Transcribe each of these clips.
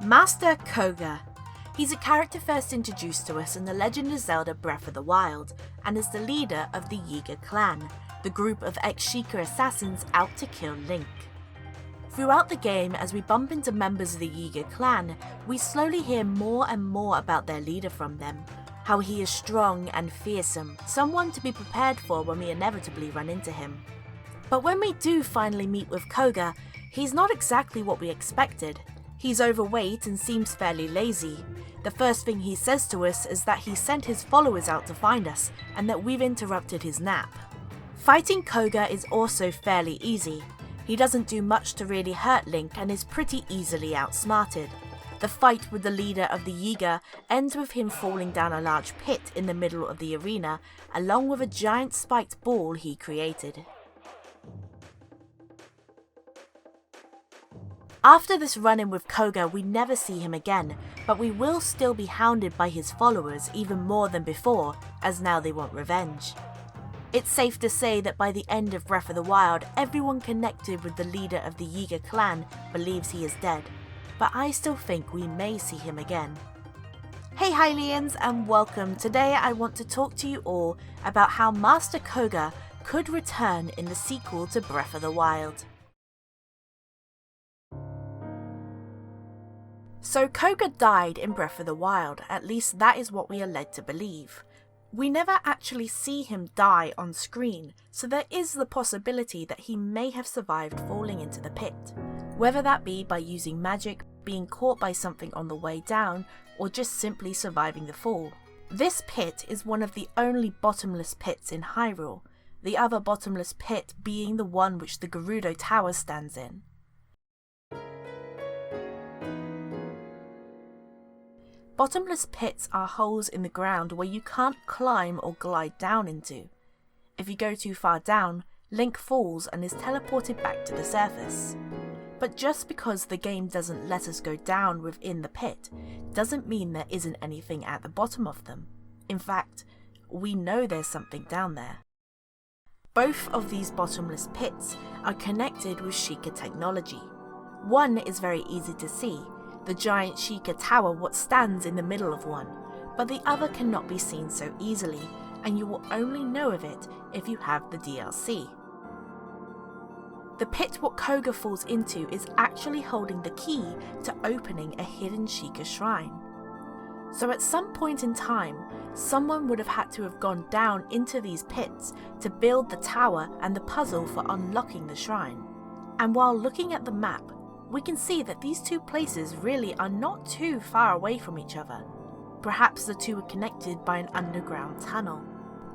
Master Kohga. He's a character first introduced to us in The Legend of Zelda Breath of the Wild, and is the leader of the Yiga clan, the group of ex-Sheikah assassins out to kill Link. Throughout the game, as we bump into members of the Yiga clan, we slowly hear more and more about their leader from them, how he is strong and fearsome, someone to be prepared for when we inevitably run into him. But when we do finally meet with Kohga, he's not exactly what we expected. He's overweight and seems fairly lazy. The first thing he says to us is that he sent his followers out to find us, and that we've interrupted his nap. Fighting Kohga is also fairly easy. He doesn't do much to really hurt Link and is pretty easily outsmarted. The fight with the leader of the Yiga ends with him falling down a large pit in the middle of the arena, along with a giant spiked ball he created. After this run-in with Kohga, we never see him again, but we will still be hounded by his followers even more than before, as now they want revenge. It's safe to say that by the end of Breath of the Wild, everyone connected with the leader of the Yiga clan believes he is dead, but I still think we may see him again. Hey Hylians, and welcome. Today I want to talk to you all about how Master Kohga could return in the sequel to Breath of the Wild. So Kohga died in Breath of the Wild, at least that is what we are led to believe. We never actually see him die on screen, so there is the possibility that he may have survived falling into the pit. Whether that be by using magic, being caught by something on the way down, or just simply surviving the fall. This pit is one of the only bottomless pits in Hyrule, the other bottomless pit being the one which the Gerudo Tower stands in. Bottomless pits are holes in the ground where you can't climb or glide down into. If you go too far down, Link falls and is teleported back to the surface. But just because the game doesn't let us go down within the pit, doesn't mean there isn't anything at the bottom of them. In fact, we know there's something down there. Both of these bottomless pits are connected with Sheikah technology. One is very easy to see, the giant Sheikah Tower what stands in the middle of one, but the other cannot be seen so easily, and you will only know of it if you have the DLC. The pit what Kohga falls into is actually holding the key to opening a hidden Sheikah shrine. So at some point in time, someone would have had to have gone down into these pits to build the tower and the puzzle for unlocking the shrine. And while looking at the map, we can see that these two places really are not too far away from each other. Perhaps the two are connected by an underground tunnel.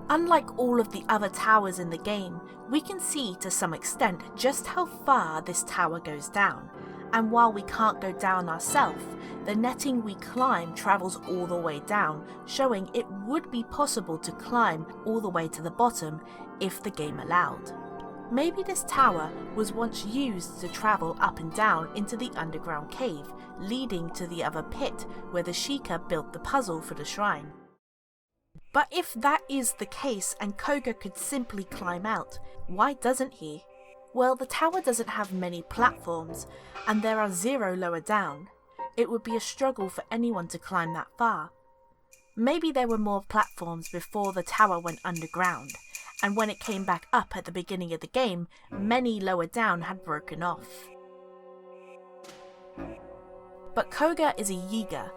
Unlike all of the other towers in the game, we can see to some extent just how far this tower goes down, and while we can't go down ourselves, the netting we climb travels all the way down, showing it would be possible to climb all the way to the bottom if the game allowed. Maybe this tower was once used to travel up and down into the underground cave, leading to the other pit where the Sheikah built the puzzle for the shrine. But if that is the case and Kohga could simply climb out, why doesn't he? Well, the tower doesn't have many platforms, and there are 0 lower down. It would be a struggle for anyone to climb that far. Maybe there were more platforms before the tower went underground, and when it came back up at the beginning of the game, many lower down had broken off. But Kohga is a Yiga,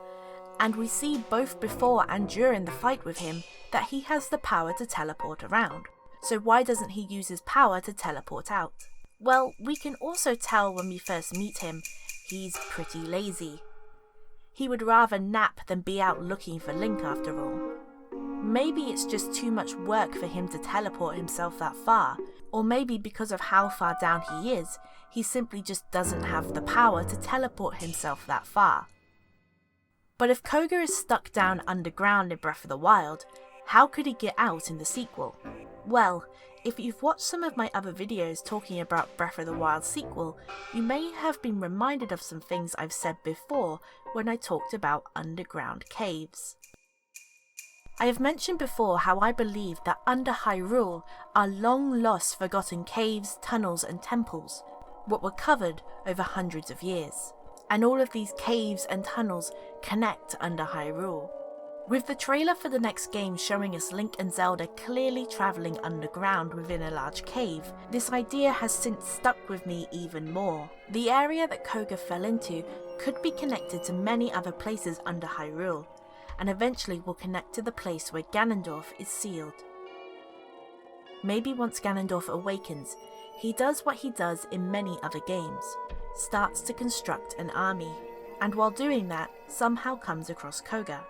and we see both before and during the fight with him that he has the power to teleport around. So why doesn't he use his power to teleport out? Well, we can also tell when we first meet him, he's pretty lazy. He would rather nap than be out looking for Link after all. Maybe it's just too much work for him to teleport himself that far, or maybe because of how far down he is, he simply just doesn't have the power to teleport himself that far. But if Kohga is stuck down underground in Breath of the Wild, how could he get out in the sequel? Well, if you've watched some of my other videos talking about Breath of the Wild sequel, you may have been reminded of some things I've said before when I talked about underground caves. I have mentioned before how I believe that under Hyrule are long lost forgotten caves, tunnels and temples, what were covered over hundreds of years. and all of these caves and tunnels connect under Hyrule. With the trailer for the next game showing us Link and Zelda clearly travelling underground within a large cave, this idea has since stuck with me even more. The area that Kohga fell into could be connected to many other places under Hyrule, and eventually will connect to the place where Ganondorf is sealed. Maybe once Ganondorf awakens, he does what he does in many other games, starts to construct an army, and while doing that, somehow comes across Kohga.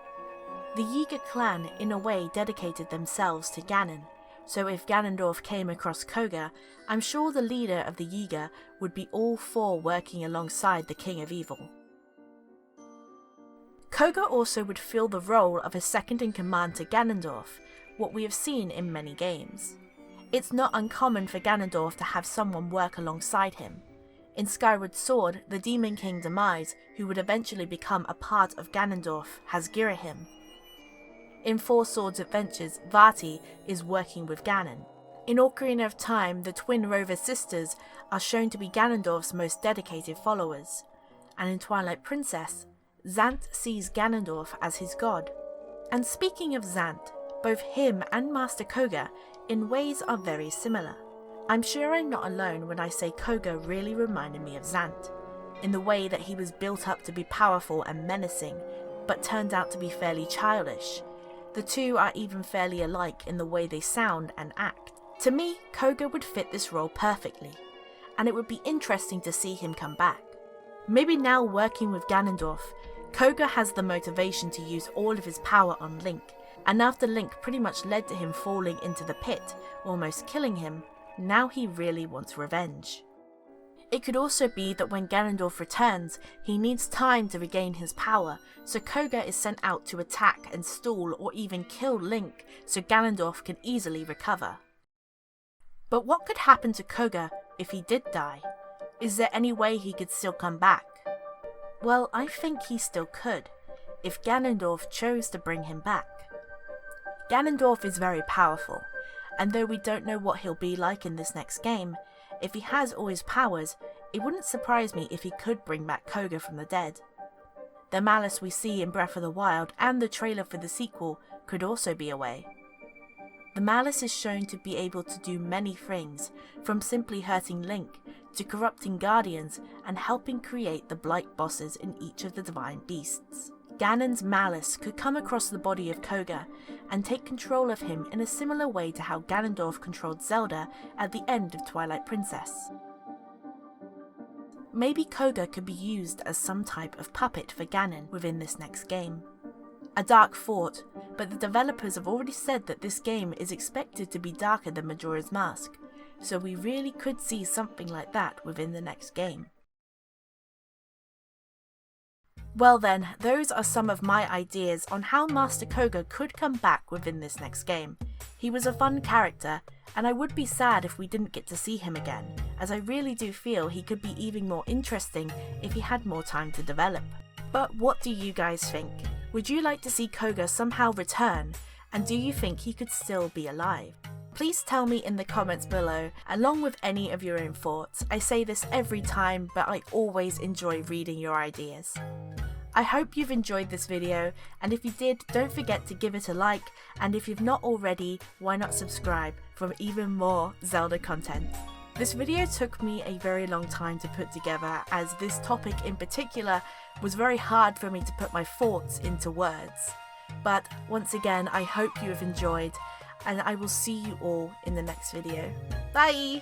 The Yiga clan in a way dedicated themselves to Ganon, so if Ganondorf came across Kohga, I'm sure the leader of the Yiga would be all for working alongside the King of Evil. Kohga also would fill the role of a second-in-command to Ganondorf, what we have seen in many games. It's not uncommon for Ganondorf to have someone work alongside him. In Skyward Sword, the Demon King Demise, who would eventually become a part of Ganondorf, has Girahim. In Four Swords Adventures, Vati is working with Ganon. In Ocarina of Time, the twin Rover sisters are shown to be Ganondorf's most dedicated followers. And in Twilight Princess, Zant sees Ganondorf as his god. And speaking of Zant, both him and Master Kohga in ways are very similar. I'm sure I'm not alone when I say Kohga really reminded me of Zant, in the way that he was built up to be powerful and menacing, but turned out to be fairly childish. The two are even fairly alike in the way they sound and act. To me, Kohga would fit this role perfectly, and it would be interesting to see him come back. Maybe now working with Ganondorf, Kohga has the motivation to use all of his power on Link, and after Link pretty much led to him falling into the pit, almost killing him, now he really wants revenge. It could also be that when Ganondorf returns, he needs time to regain his power, so Kohga is sent out to attack and stall or even kill Link so Ganondorf can easily recover. But what could happen to Kohga if he did die? Is there any way he could still come back? Well, I think he still could, if Ganondorf chose to bring him back. Ganondorf is very powerful, and though we don't know what he'll be like in this next game, if he has all his powers, it wouldn't surprise me if he could bring back Kohga from the dead. The malice we see in Breath of the Wild and the trailer for the sequel could also be a way. The malice is shown to be able to do many things, from simply hurting Link, to corrupting guardians and helping create the blight bosses in each of the divine beasts. Ganon's malice could come across the body of Kohga and take control of him in a similar way to how Ganondorf controlled Zelda at the end of Twilight Princess. Maybe Kohga could be used as some type of puppet for Ganon within this next game. A dark thought, but the developers have already said that this game is expected to be darker than Majora's Mask, so we really could see something like that within the next game. Well then, those are some of my ideas on how Master Kohga could come back within this next game. He was a fun character, and I would be sad if we didn't get to see him again, as I really do feel he could be even more interesting if he had more time to develop. But what do you guys think? Would you like to see Kohga somehow return, and do you think he could still be alive? Please tell me in the comments below, along with any of your own thoughts. I say this every time, but I always enjoy reading your ideas. I hope you've enjoyed this video, and if you did, don't forget to give it a like, and if you've not already, why not subscribe for even more Zelda content. This video took me a very long time to put together, as this topic in particular was very hard for me to put my thoughts into words. But once again, I hope you have enjoyed, and I will see you all in the next video. Bye!